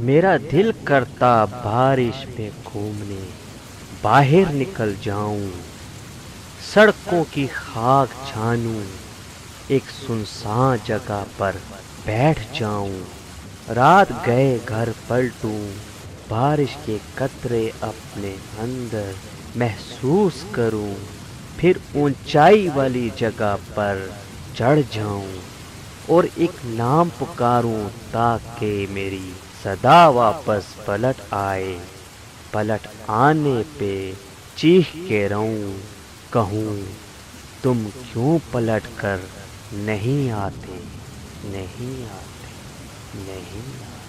میرا دل کرتا بارش میں گھومنے باہر نکل جاؤں، سڑکوں کی خاک چھانوں، ایک سنسان جگہ پر بیٹھ جاؤں، رات گئے گھر پلٹوں، بارش کے قطرے اپنے اندر محسوس کروں، پھر اونچائی والی جگہ پر چڑھ جاؤں اور ایک نام پکاروں تاکہ میری صدا واپس پلٹ آئے، پلٹ آنے پہ چیخ کے روں، کہوں تم کیوں پلٹ کر نہیں آتے، نہیں آتے، نہیں آتے۔